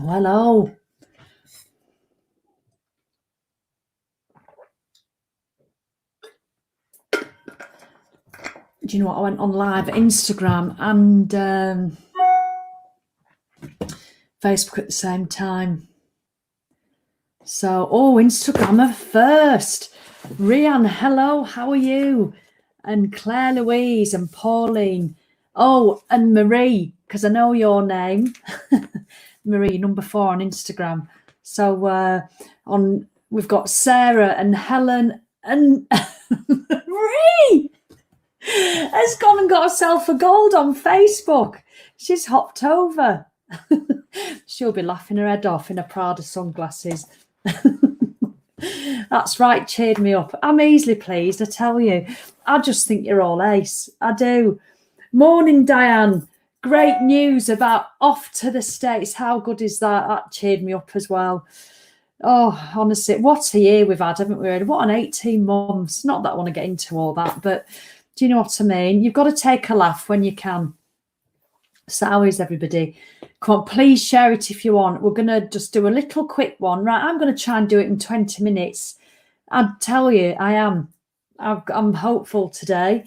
Hello. Do you know what? I went on live Instagram and Facebook at the same time. So, Instagrammer first. Rianne, hello, how are you? And Claire Louise and Pauline. Oh, and Marie, because I know your name. Marie, number 4 on Instagram. So we've got Sarah and Helen and Marie has gone and got herself a gold on Facebook. She's hopped over. She'll be laughing her head off in her Prada sunglasses. That's right, cheered me up. I'm easily pleased, I tell you. I just think you're all ace. I do. Morning, Diane. Great news about off to the States. How good is that? That cheered me up as well. Oh, honestly, what a year we've had, haven't we? What an 18 months. Not that I want to get into all that, but do you know what I mean? You've got to take a laugh when you can. So how is everybody? Come on, please share it if you want. We're going to just do a little quick one. Right, I'm going to try and do it in 20 minutes. I tell you, I am. I'm hopeful today.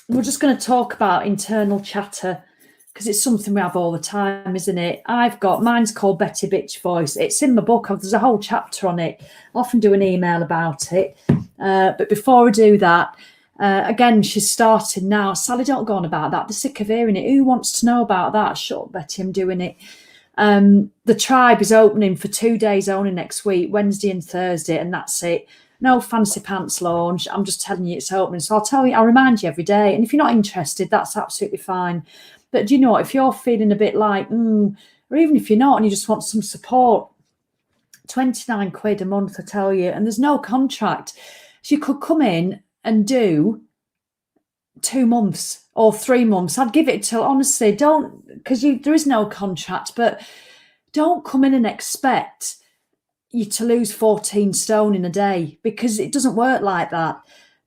We're just going to talk about internal chatter because it's something we have all the time, isn't it? Mine's called Betty Bitch Voice. It's in my book. There's a whole chapter on it. I often do an email about it. But before I do that, again, she's starting now. Sally, don't go on about that. They're sick of hearing it. Who wants to know about that? Shut up, Betty, I'm doing it. The tribe is opening for 2 days only next week, Wednesday and Thursday, and that's it. No fancy pants launch. I'm just telling you it's opening. So I'll remind you every day. And if you're not interested, that's absolutely fine. But do you know what? If you're feeling a bit like, or even if you're not and you just want some support, 29 quid a month, I tell you, and there's no contract. So you could come in and do 2 months or 3 months. I'd give it till, honestly, because there is no contract, but don't come in and expect you to lose 14 stone in a day, because it doesn't work like that.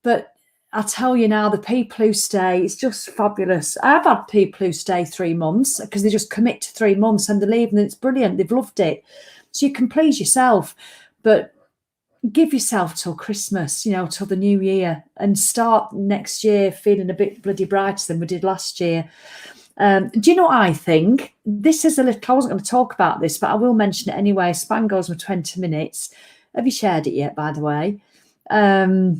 But I tell you now, the people who stay, it's just fabulous. I've had people who stay 3 months because they just commit to 3 months and they leave, and it's brilliant. They've loved it. So you can please yourself, but give yourself till Christmas, till the new year, and start next year feeling a bit bloody brighter than we did last year. Do you know what I think? This is a little, I wasn't going to talk about this, but I will mention it anyway. Span goes with 20 minutes. Have you shared it yet, by the way? Do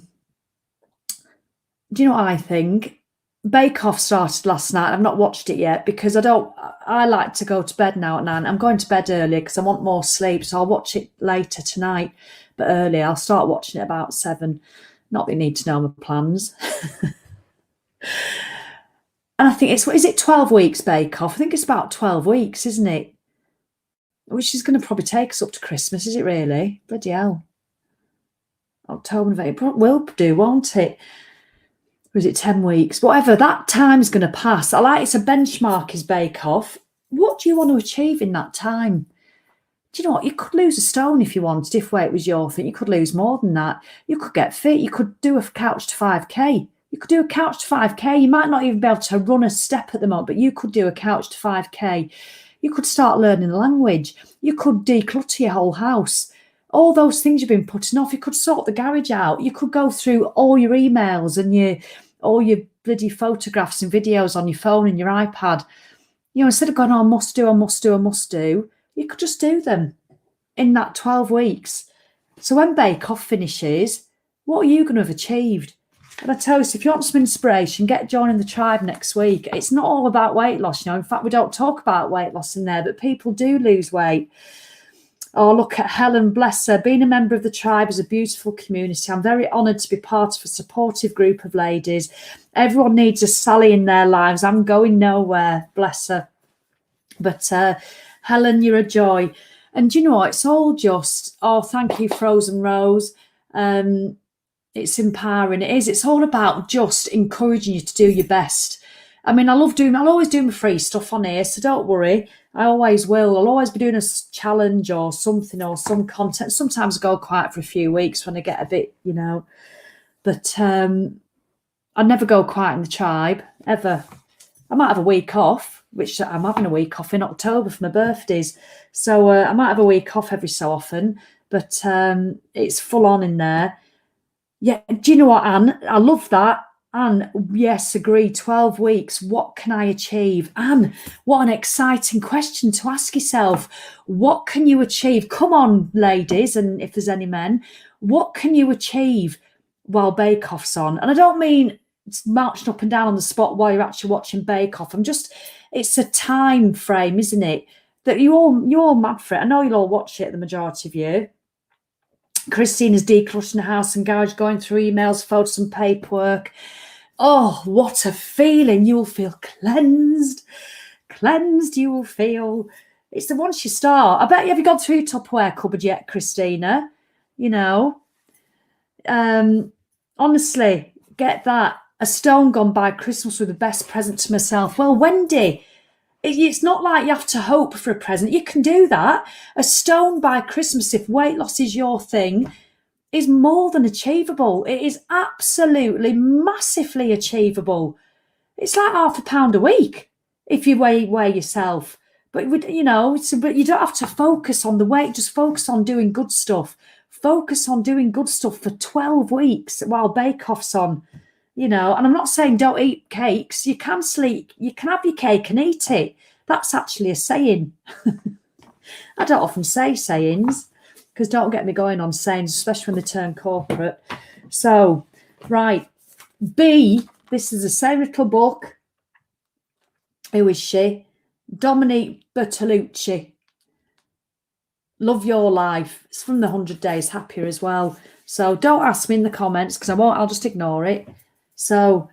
you know what I think? Bake Off started last night. I've not watched it yet because I like to go to bed now at 9. I'm going to bed earlier because I want more sleep. So I'll watch it later tonight, but early. I'll start watching it about 7. Not that you need to know my plans. And I think is it 12 weeks Bake Off? I think it's about 12 weeks, isn't it? Which is going to probably take us up to Christmas, is it really? Bloody hell. October, November, will do, won't it? Or is it 10 weeks? Whatever, that time's going to pass. It's a benchmark, is Bake Off. What do you want to achieve in that time? Do you know what? You could lose a stone if you wanted, if weight was your thing. You could lose more than that. You could get fit. You could do a couch to 5K. You could do a couch to 5K. You might not even be able to run a step at the moment, but you could do a couch to 5K. You could start learning the language. You could declutter your whole house. All those things you've been putting off. You could sort the garage out. You could go through all your emails and all your bloody photographs and videos on your phone and your iPad. Instead of going, I must do, you could just do them in that 12 weeks. So when Bake Off finishes, what are you going to have achieved? And I tell you, if you want some inspiration, get joining the tribe next week. It's not all about weight loss, In fact, we don't talk about weight loss in there, but people do lose weight. Oh, look at Helen, bless her. Being a member of the tribe is a beautiful community. I'm very honoured to be part of a supportive group of ladies. Everyone needs a Sally in their lives. I'm going nowhere, bless her. But Helen, you're a joy. And you know what? It's all just, thank you, Frozen Rose. It's empowering. It is. It's all about just encouraging you to do your best. I mean, I'll always do my free stuff on here, so don't worry. I always will. I'll always be doing a challenge or something or some content. Sometimes I go quiet for a few weeks when I get a bit, But I never go quiet in the tribe, ever. I might have a week off, which I'm having a week off in October for my birthdays. So I might have a week off every so often, but it's full on in there. Yeah, do you know what, Anne? I love that. Anne, yes, agree. 12 weeks. What can I achieve? Anne, what an exciting question to ask yourself. What can you achieve? Come on, ladies, and if there's any men, what can you achieve while Bake Off's on? And I don't mean marching up and down on the spot while you're actually watching Bake Off. It's a time frame, isn't it? That you're all mad for it. I know you'll all watch it, the majority of you. Christina's decluttering the house and garage, going through emails, photos and paperwork. Oh, what a feeling. You will feel cleansed. Cleansed you will feel. It's the once you start. I bet you, have you gone through your Tupperware cupboard yet, Christina? You know, honestly, get that. A stone gone by Christmas with the best present to myself. Well, Wendy, it's not like you have to hope for a present. You can do that. A stone by Christmas, if weight loss is your thing, is more than achievable. It is absolutely massively achievable. It's like £0.5 a week if you weigh yourself. But but you don't have to focus on the weight. Just focus on doing good stuff. Focus on doing good stuff for 12 weeks while Bake Off's on. And I'm not saying don't eat cakes. You can sleep. You can have your cake and eat it. That's actually a saying. I don't often say sayings because don't get me going on sayings, especially when they turn corporate. So, right. B, this is the same little book. Who is she? Dominique Bertolucci. Love Your Life. It's from the 100 Days Happier as well. So don't ask me in the comments because I won't. I'll just ignore it. So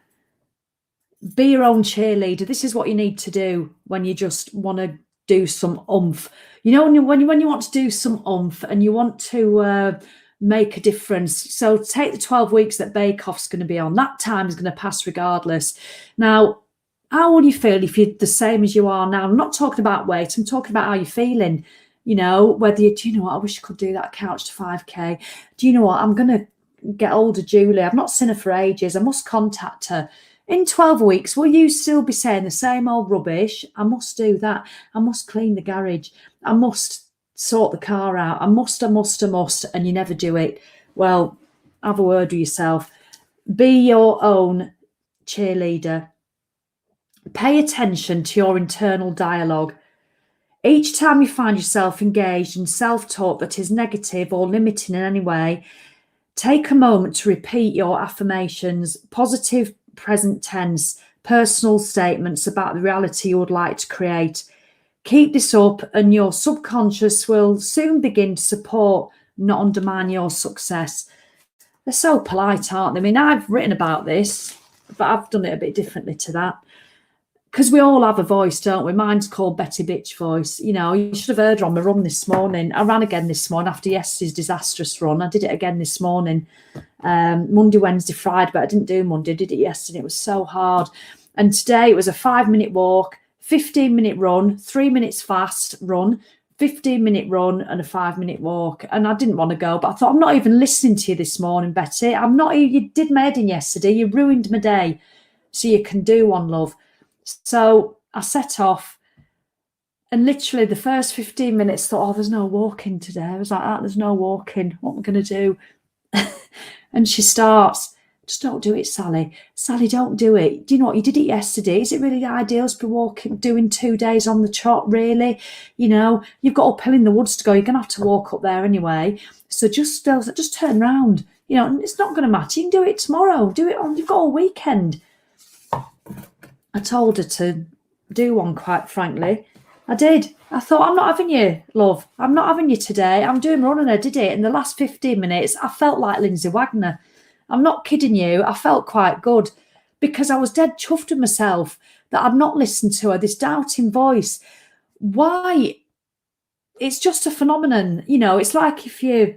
be your own cheerleader. This is what you need to do when you just want to do some oomph. When you want to do some oomph and you want to make a difference. So take the 12 weeks that Bake Off's going to be on. That time is going to pass regardless. Now, how will you feel if you're the same as you are now? I'm not talking about weight. I'm talking about how you're feeling. Whether do you know what? I wish I could do that couch to 5K. Do you know what? I'm going to get older, Julie. I've not seen her for ages. I must contact her. In 12 weeks, will you still be saying the same old rubbish? I must do that. I must clean the garage. I must sort the car out. I must, and you never do it. Well, have a word with yourself. Be your own cheerleader. Pay attention to your internal dialogue. Each time you find yourself engaged in self-talk that is negative or limiting in any way, take a moment to repeat your affirmations, positive present tense, personal statements about the reality you would like to create. Keep this up and your subconscious will soon begin to support, not undermine your success. They're so polite, aren't they? I mean, I've written about this, but I've done it a bit differently to that. Because we all have a voice, don't we? Mine's called Betty Bitch Voice. You should have heard her on my run this morning. I ran again this morning after yesterday's disastrous run. I did it again this morning. Monday, Wednesday, Friday, but I didn't do Monday. I did it yesterday. It was so hard. And today it was a 5-minute walk, 15-minute run, 3 minutes fast run, 15-minute run and a 5-minute walk. And I didn't want to go, but I thought, I'm not even listening to you this morning, Betty. You did my head in yesterday. You ruined my day. So you can do one, love. So I set off and literally the first 15 minutes thought, oh, there's no walking today. I was like, there's no walking. What am I going to do? And she starts, just don't do it, Sally. Sally, don't do it. Do you know what? You did it yesterday. Is it really ideal to be walking, doing 2 days on the trot, really? You've got uphill in the woods to go. You're going to have to walk up there anyway. So just turn round. It's not going to matter. You can do it tomorrow. Do it you've got all weekend. I told her to do one, quite frankly. I did. I thought, I'm not having you, love. I'm not having you today. I'm doing running. I did it. In the last 15 minutes, I felt like Lindsay Wagner. I'm not kidding you. I felt quite good because I was dead chuffed with myself that I'd not listened to her, this doubting voice. Why? It's just a phenomenon. It's like if you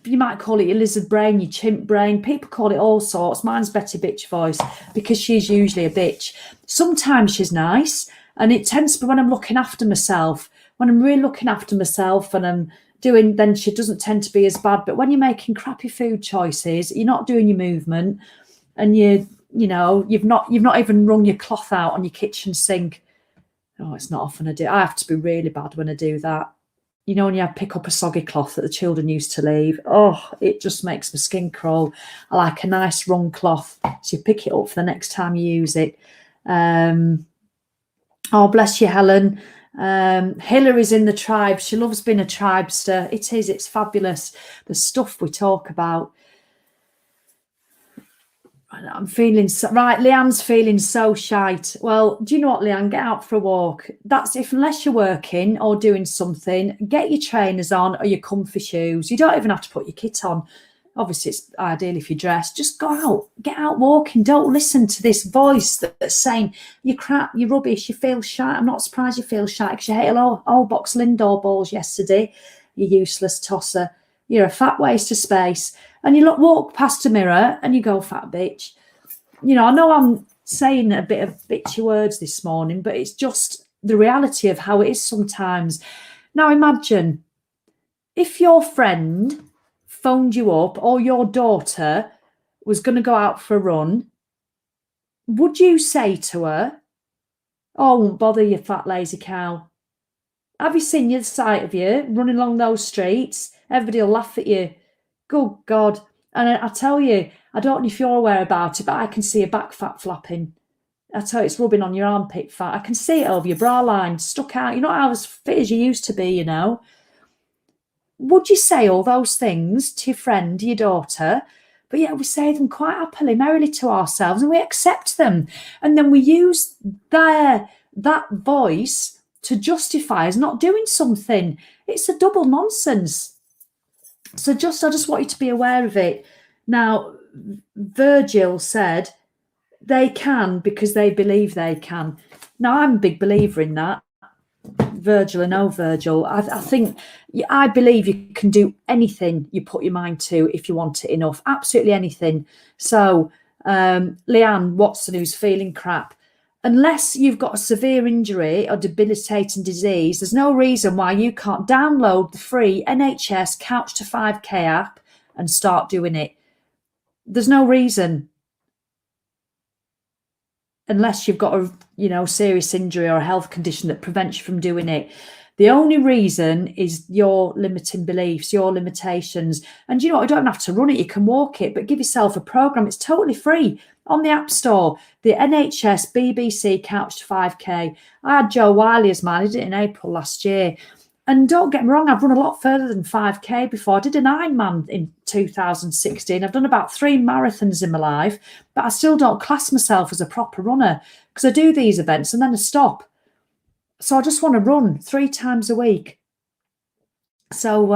might call it your lizard brain, your chimp brain. People call it all sorts. Mine's Betty Bitch Voice because she's usually a bitch. Sometimes she's nice, and it tends to be when I'm looking after myself. When I'm really looking after myself and I'm doing, then she doesn't tend to be as bad. But when you're making crappy food choices, you're not doing your movement, and you've not even wrung your cloth out on your kitchen sink. Oh, it's not often I do. I have to be really bad when I do that. You know, when you pick up a soggy cloth that the children used to leave, oh, it just makes my skin crawl. I like a nice wrung cloth, so you pick it up for the next time you use it. Oh, bless you, Helen. Hillary's in the tribe. She loves being a tribester. It is. It's fabulous. The stuff we talk about. I'm feeling so, right. Leanne's feeling so shite. Well, do you know what, Leanne? Get out for a walk. That's if, unless you're working or doing something, get your trainers on or your comfy shoes. You don't even have to put your kit on. Obviously, it's ideal if you're dressed. Just go out, get out walking. Don't listen to this voice that's saying you're crap, you're rubbish, you feel shite. I'm not surprised you feel shite because you ate a whole box of Lindor balls yesterday. You useless tosser. You're a fat waste of space. And you walk past a mirror and you go, fat bitch. You know, I know I'm saying a bit of bitchy words this morning, but it's just the reality of how it is sometimes. Now imagine if your friend phoned you up or your daughter was going to go out for a run, would you say to her, oh, I won't bother you, fat lazy cow? Have you seen the sight of you running along those streets? Everybody will laugh at you. Good God. And I tell you, I don't know if you're aware about it, but I can see your back fat flapping. I tell you, it's rubbing on your armpit fat. I can see it over your bra line, stuck out. You're not as fit as you used to be, you know. Would you say all those things to your friend, your daughter? But yeah, we say them quite happily, merrily to ourselves, and we accept them. And then we use that voice to justify us not doing something. It's a double nonsense. So I just want you to be aware of it. Now, Virgil said they can because they believe they can. Now, I'm a big believer in that. Virgil and no Virgil. I believe you can do anything you put your mind to if you want it enough. Absolutely anything. So, Leanne Watson, who's feeling crap, unless you've got a severe injury or debilitating disease, there's no reason why you can't download the free NHS Couch to 5K app and start doing it. There's no reason. Unless you've got a serious injury or a health condition that prevents you from doing it. The only reason is your limiting beliefs, your limitations. And you know what? You don't have to run it. You can walk it, but give yourself a program. It's totally free on the App Store. The NHS BBC Couch to 5K. I had Joe Wiley as mine. I did it in April last year. And don't get me wrong, I've run a lot further than 5K before. I did an Ironman in 2016. I've done about 3 marathons in my life, but I still don't class myself as a proper runner because I do these events and then I stop. So I just want to run 3 times a week. So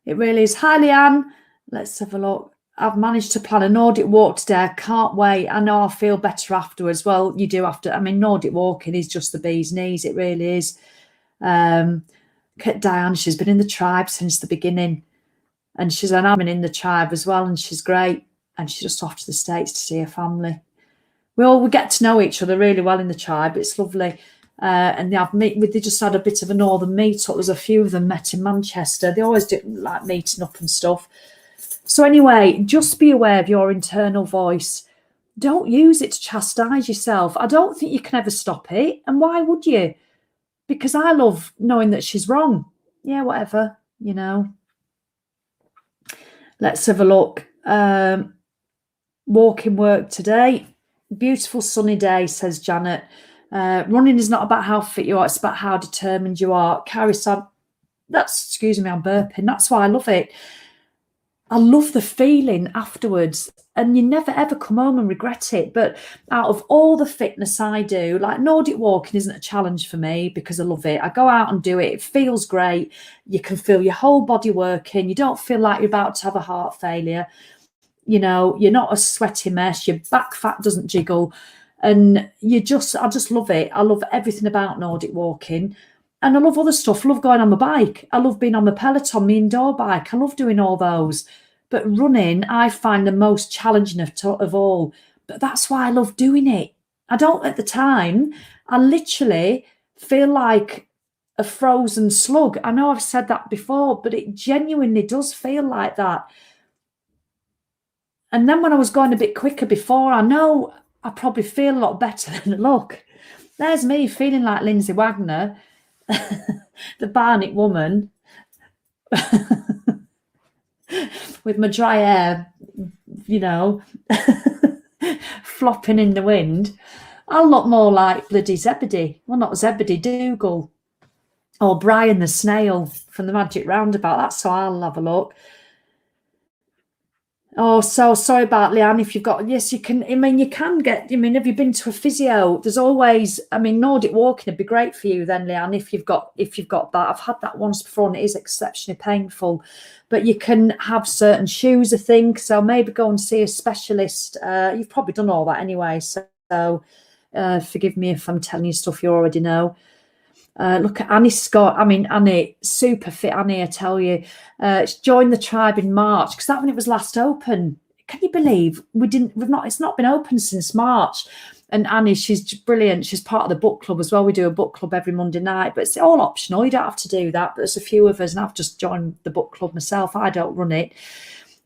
it really is. Hi, Leanne. Let's have a look. I've managed to plan a Nordic walk today. I can't wait. I know I'll feel better afterwards. Well, you do have to. I mean, Nordic walking is just the bee's knees. It really is. Diane, she's been in the tribe since the beginning, and she's an admin in the tribe as well, and she's great, and she's just off to the States to see her family. We get to know each other really well in the tribe. It's lovely. And they just had a bit of a northern meet-up. There's a few of them met in Manchester. They always do like meeting up and stuff. So anyway, just be aware of your internal voice. Don't use it to chastise yourself. I don't think you can ever stop it. And why would you? Because I love knowing that she's wrong. Yeah, whatever, you know. Let's have a look. Walking work today. Beautiful sunny day, says Janet. Running is not about how fit you are. It's about how determined you are. Carrie said, excuse me, I'm burping. That's why I love it. I love the feeling afterwards, and you never ever come home and regret it. But out of all the fitness I do, like Nordic walking isn't a challenge for me because I love it. I go out and do it. It feels great. You can feel your whole body working. You don't feel like you're about to have a heart failure. You know, you're not a sweaty mess. Your back fat doesn't jiggle. And I just love it. I love everything about Nordic walking. And I love other stuff. I love going on my bike. I love being on my Peloton, my indoor bike. I love doing all those. But running, I find the most challenging of all. But that's why I love doing it. I don't at the time. I literally feel like a frozen slug. I know I've said that before, but it genuinely does feel like that. And then when I was going a bit quicker before, I know I probably feel a lot better than I look. There's me feeling like Lindsay Wagner, the Barnet woman, with my dry hair, you know, flopping in the wind. I'll look more like bloody Zebedee. Well, not Zebedee, Dougal. Or Brian the Snail from the Magic Roundabout. That's how I'll have a look. Oh, so sorry about Leanne. If you've got, yes, you can. I mean, you can get. I mean, have you been to a physio? There's always. I mean, Nordic walking would be great for you then, Leanne. If you've got that, I've had that once before, and it is exceptionally painful. But you can have certain shoes, I think. So maybe go and see a specialist. You've probably done all that anyway. So forgive me if I'm telling you stuff you already know. Look at Annie Scott. I mean, Annie, super fit Annie, I tell you. She joined the tribe in March because that when it was last open. Can you believe it's not been open since March? And Annie, she's brilliant. She's part of the book club as well. We do a book club every Monday night, but it's all optional. You don't have to do that. But there's a few of us, and I've just joined the book club myself. I don't run it.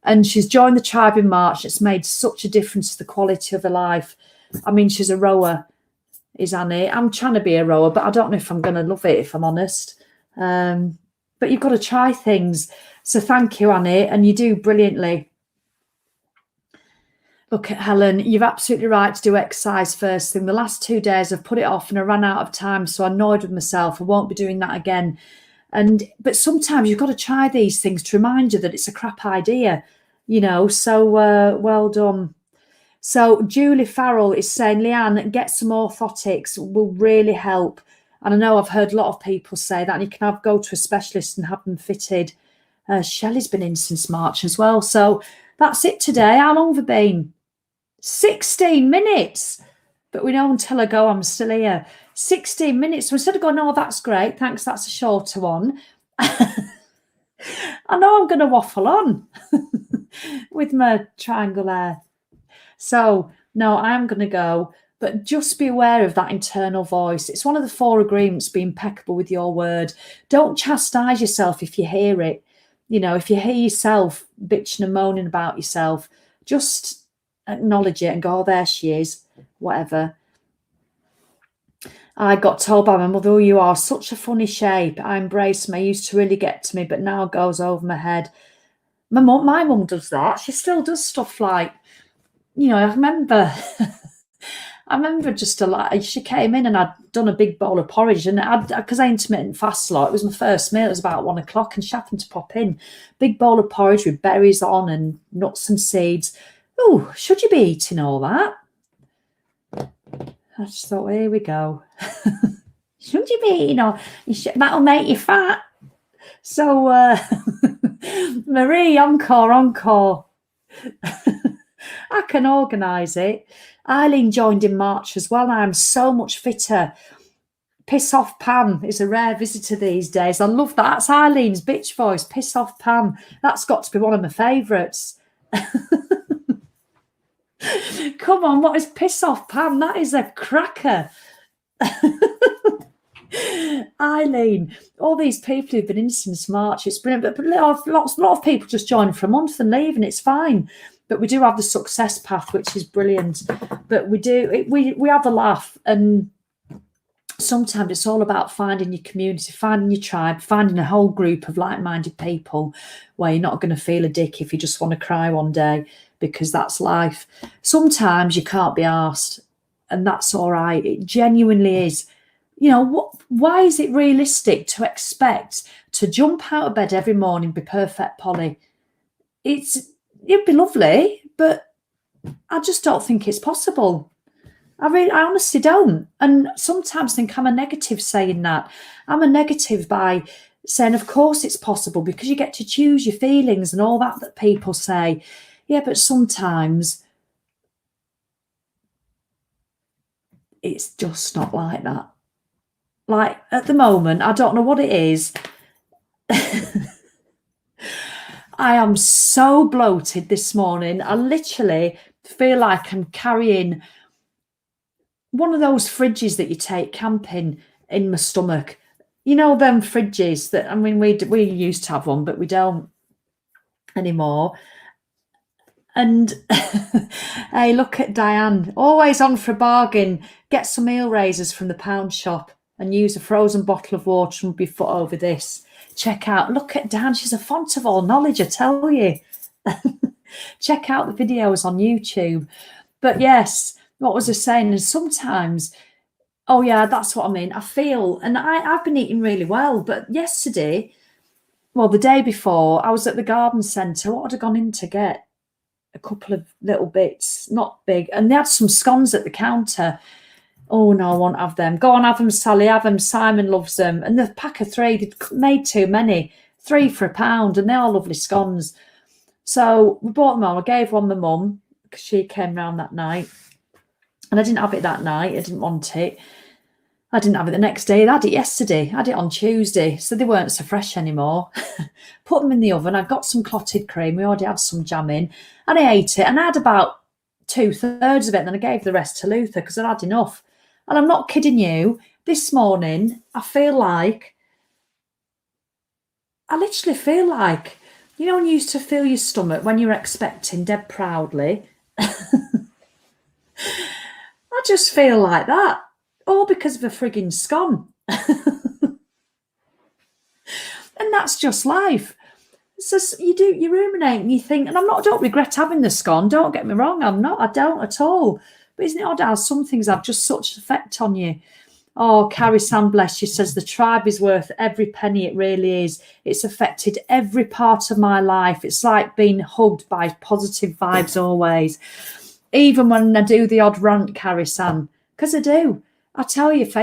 And she's joined the tribe in March. It's made such a difference to the quality of her life. I mean, she's a rower. Is Annie. I'm trying to be a rower, but I don't know if I'm going to love it, if I'm honest. But you've got to try things. So thank you, Annie, and you do brilliantly. Look at Helen. You're absolutely right to do exercise first thing. The last 2 days I've put it off and I ran out of time, so I'm annoyed with myself. I won't be doing that again. But sometimes you've got to try these things to remind you that it's a crap idea, you know. So well done. So Julie Farrell is saying, Leanne, get some orthotics will really help. And I know I've heard a lot of people say that, and you can go to a specialist and have them fitted. Shelley's been in since March as well. So that's it today. How long have I been? 16 minutes. But we know until I go, I'm still here. 16 minutes. So instead of going, oh, that's great, thanks, that's a shorter one. I know I'm going to waffle on with my triangle hair. So, no, I'm going to go, but just be aware of that internal voice. It's one of the 4 agreements, be impeccable with your word. Don't chastise yourself if you hear it. You know, if you hear yourself bitching and moaning about yourself, just acknowledge it and go, oh, there she is, whatever. I got told by my mother, oh, you are such a funny shape. I embrace them. I used to really get to me, but now it goes over my head. My mum does that. She still does stuff like, you know, I remember just she came in and I'd done a big bowl of porridge, and because I intermittent fast a lot, it was my first meal, it was about 1 o'clock, and she happened to pop in. Big bowl of porridge with berries on and nuts and seeds. Oh, should you be eating all that? I just thought, here we go. Should you be eating all? That'll make you fat. So, Marie, encore. I can organise it. Eileen joined in March as well. I'm so much fitter. Piss off Pam is a rare visitor these days. I love that. That's Eileen's bitch voice. Piss off Pam. That's got to be one of my favourites. Come on, what is piss off Pam? That is a cracker. Eileen, all these people who've been in since March, it's brilliant. But a lot of people just join for a month and leave, and it's fine. But we do have the success path, which is brilliant. But we have a laugh, and sometimes it's all about finding your community, finding your tribe, finding a whole group of like-minded people where you're not going to feel a dick if you just want to cry one day, because that's life. Sometimes you can't be arsed, and that's all right. It genuinely is. You know, why is it realistic to expect to jump out of bed every morning, be perfect Polly? It'd be lovely, but I just don't think it's possible. I honestly don't. And sometimes think I'm a negative saying that. I'm a negative by saying, of course it's possible, because you get to choose your feelings and all that people say. Yeah, but sometimes it's just not like that. Like at the moment, I don't know what it is. I am so bloated this morning. I literally feel like I'm carrying one of those fridges that you take camping in my stomach. You know, them fridges that, I mean, we used to have one, but we don't anymore. And hey, look at Diane, always on for a bargain. Get some eel raisers from the pound shop and use a frozen bottle of water and be foot over this. Check out, look at Dan, she's a font of all knowledge, I tell you. Check out the videos on YouTube. But yes, what was I saying? And sometimes, oh yeah, that's what I mean. I feel, and I've been eating really well, but yesterday, well, the day before, I was at the garden centre. What had I gone in to get? A couple of little bits, not big, and they had some scones at the counter. Oh no, I won't have them. Go on, have them, Sally, have them. Simon loves them. And the pack of 3, they'd made too many, 3 for £1, and they are lovely scones. So we bought them all. I gave one to mum because she came round that night, and I didn't have it that night. I didn't want it. I didn't have it the next day. I had it yesterday. I had it on Tuesday, so they weren't so fresh anymore. Put them in the oven. I got some clotted cream. We already had some jam in, and I ate it. And I had about 2/3 of it, and then I gave the rest to Luther because I'd had enough. And I'm not kidding you. This morning, I literally feel like, you know, when you used to feel your stomach when you're expecting dead proudly. I just feel like that. All because of a frigging scone. And that's just life. So you ruminate and you think, and I don't regret having the scone, don't get me wrong, I don't at all. But isn't it odd how some things have just such an effect on you? Oh, Carrie Sam, bless you, says the tribe is worth every penny. It really is. It's affected every part of my life. It's like being hugged by positive vibes always. Even when I do the odd rant, Carrie Sam, because I do. I tell you, if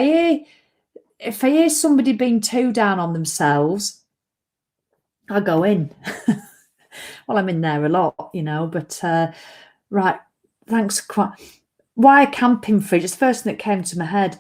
I hear somebody being too down on themselves, I go in. Well, I'm in there a lot, you know, but right, thanks. Why a camping fridge? It's the first thing that came to my head.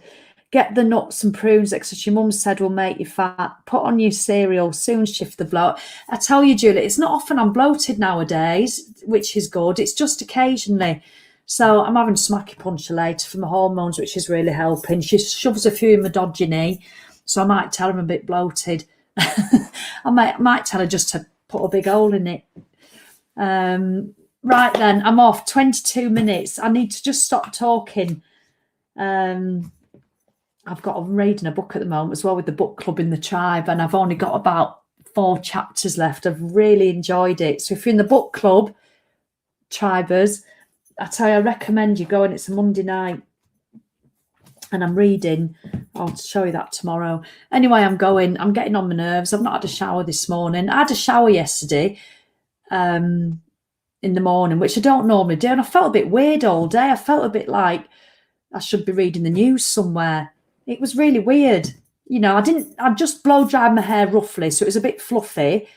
Get the nuts and prunes, etc. Your mum said will make you fat. Put on your cereal, soon shift the bloat. I tell you, Julie, it's not often I'm bloated nowadays, which is good. It's just occasionally. So I'm having some acupuncture later for my hormones, which is really helping. She shoves a few in my dodgy knee, so I might tell her I'm a bit bloated. I might tell her just to put a big hole in it. Right then, I'm off. 22 minutes. I need to just stop talking. I'm reading a book at the moment as well with the book club in the tribe, and I've only got about 4 chapters left. I've really enjoyed it. So if you're in the book club, tribers, I tell you, I recommend you go, and it's a Monday night. And I'm reading. I'll show you that tomorrow. Anyway, I'm going. I'm getting on my nerves. I've not had a shower this morning. I had a shower yesterday in the morning, which I don't normally do. And I felt a bit weird all day. I felt a bit like I should be reading the news somewhere. It was really weird. You know, I just blow dried my hair roughly, so it was a bit fluffy.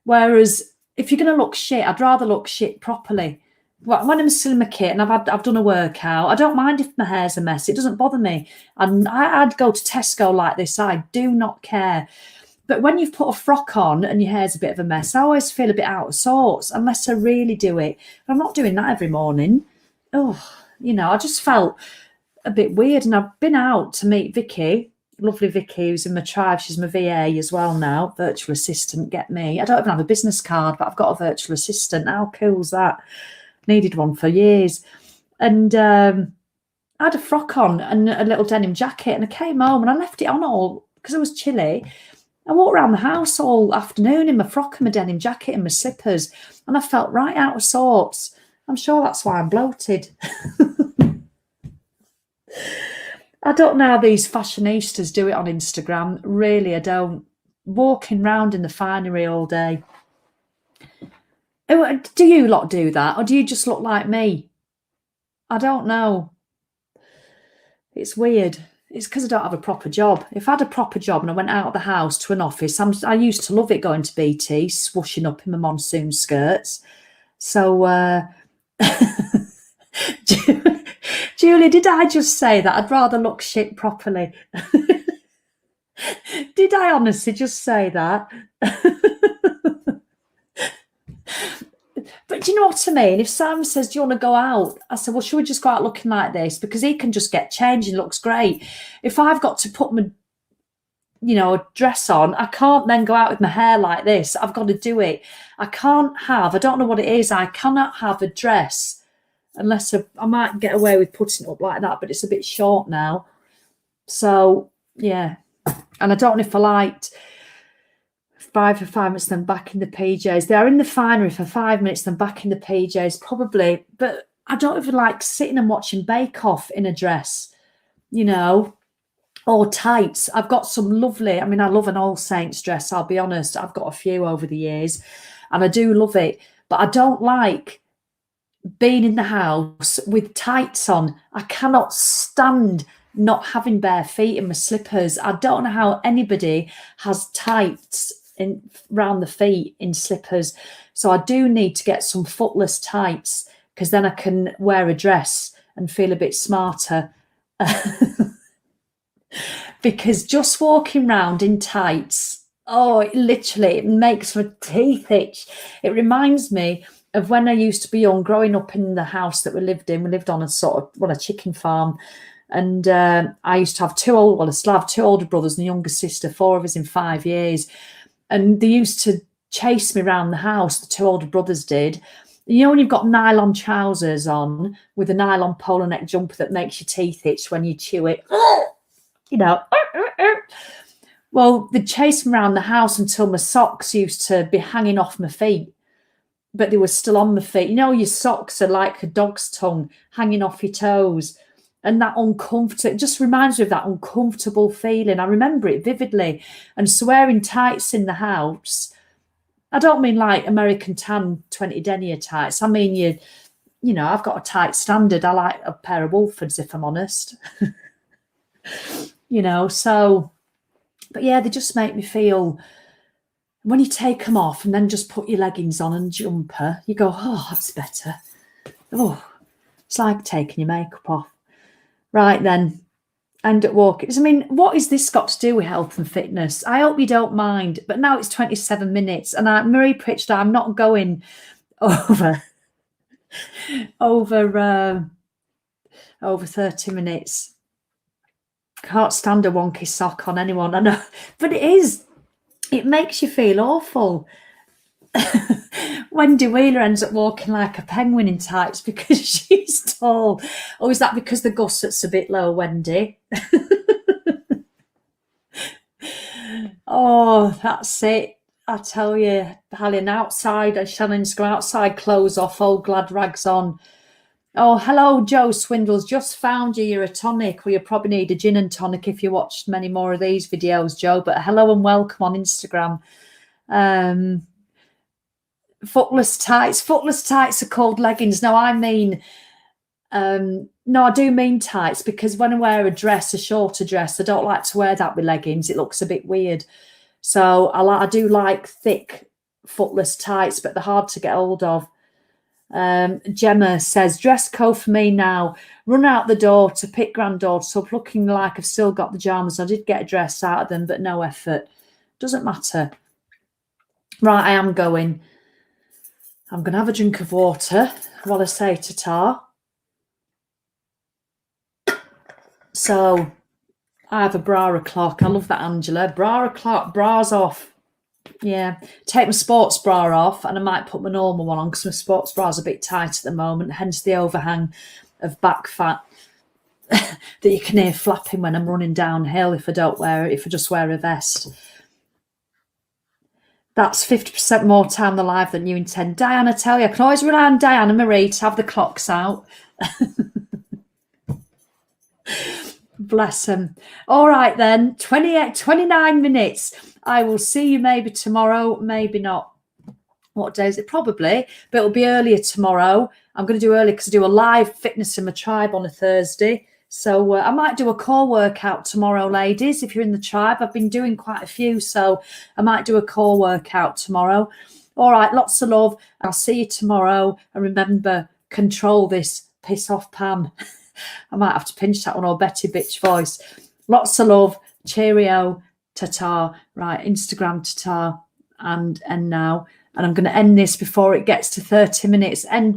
Whereas if you're going to look shit, I'd rather look shit properly. When I'm still in my kit and I've done a workout, I don't mind if my hair's a mess. It doesn't bother me. And I'd go to Tesco like this. I do not care. But when you've put a frock on and your hair's a bit of a mess, I always feel a bit out of sorts unless I really do it. But I'm not doing that every morning. Oh, you know, I just felt a bit weird. And I've been out to meet Vicky, lovely Vicky, who's in my tribe. She's my VA as well now, virtual assistant, get me. I don't even have a business card, but I've got a virtual assistant. How cool's that? Needed one for years. And I had a frock on and a little denim jacket, and I came home and I left it on all because it was chilly. I walked around the house all afternoon in my frock and my denim jacket and my slippers, and I felt right out of sorts. I'm sure that's why I'm bloated. I don't know how these fashionistas do it on Instagram. Really, I don't. Walking around in the finery all day. Do you lot do that, or do you just look like me? I don't know. It's weird. It's because I don't have a proper job. If I had a proper job and I went out of the house to an office, I used to love it going to BT, swooshing up in my monsoon skirts. So, Julie, did I just say that I'd rather look shit properly? Did I honestly just say that? But do you know what I mean? If Sam says, do you want to go out? I said, well, should we just go out looking like this? Because he can just get changed and looks great. If I've got to put my you know, a dress on, I can't then go out with my hair like this. I've got to do it. I don't know what it is. I cannot have a dress unless I might get away with putting it up like that, but it's a bit short now. So, yeah. And I don't know if I liked 5 for 5 minutes, then back in the PJs. They are in the finery for 5 minutes, then back in the PJs, probably. But I don't even like sitting and watching Bake Off in a dress, you know, or tights. I've got some lovely, I mean, I love an All Saints dress, I'll be honest. I've got a few over the years and I do love it. But I don't like being in the house with tights on. I cannot stand not having bare feet in my slippers. I don't know how anybody has tights round the feet in slippers. So I do need to get some footless tights because then I can wear a dress and feel a bit smarter. Because just walking around in tights, it makes my teeth itch. It reminds me of when I used to be young, growing up in the house that we lived in. We lived on a chicken farm. And I used to have I still have 2 older brothers and a younger sister, 4 of us in 5 years. And they used to chase me around the house, the 2 older brothers did. You know, when you've got nylon trousers on with a nylon polo neck jumper that makes your teeth itch when you chew it, you know. Well, they'd chase me around the house until my socks used to be hanging off my feet, but they were still on my feet. You know, your socks are like a dog's tongue hanging off your toes. And that uncomfortable, it just reminds me of that uncomfortable feeling. I remember it vividly. And so wearing tights in the house, I don't mean like American Tan 20 denier tights. I mean, you know, I've got a tight standard. I like a pair of Wolfords, if I'm honest. You know, so, but yeah, they just make me feel, when you take them off and then just put your leggings on and jumper, you go, oh, that's better. Oh, it's like taking your makeup off. Right then, end up walking. I mean, what has this got to do with health and fitness? I hope you don't mind. But now it's 27 minutes and Marie pitched I'm not going over 30 minutes. Can't stand a wonky sock on anyone, I know. But it makes you feel awful. Wendy Wheeler ends up walking like a penguin in tights because she's tall. Or is that because the gusset's a bit low, Wendy? Oh, that's it. I tell you, Helen, outside, Shannon's go outside, clothes off, old glad rags on. Oh, hello, Joe Swindles. Just found you're a tonic. Well, you probably need a gin and tonic if you watched many more of these videos, Joe. But hello and welcome on Instagram. Footless tights. Footless tights are called leggings. No, I mean, no, I do mean tights because when I wear a dress, a shorter dress, I don't like to wear that with leggings. It looks a bit weird. So I do like thick footless tights, but they're hard to get hold of. Gemma says, dress code for me now. Run out the door to pick granddaughter up looking like I've still got the pajamas. I did get a dress out of them, but no effort. Doesn't matter. Right, I am going. I'm going to have a drink of water while I say ta-ta. So I have a bra o'clock. I love that, Angela. Bra o'clock, bras off. Yeah, take my sports bra off and I might put my normal one on because my sports bra's a bit tight at the moment, hence the overhang of back fat that you can hear flapping when I'm running downhill if I don't wear it, if I just wear a vest. That's 50% more time the live than you intend. Diana, tell you, I can always rely on Diana Marie to have the clocks out. Bless them. All right then, 29 minutes. I will see you maybe tomorrow, maybe not. What day is it? Probably, but it'll be earlier tomorrow. I'm going to do early because I do a live fitness in my tribe on a Thursday. So I might do a core workout tomorrow, ladies, if you're in the tribe. I've been doing quite a few, so I might do a core workout tomorrow. All right, lots of love. I'll see you tomorrow. And remember, control this. Piss off, Pam. I might have to pinch that one, or Betty bitch voice. Lots of love. Cheerio. Ta-ta. Right, Instagram ta-ta. And now. And I'm going to end this before it gets to 30 minutes. End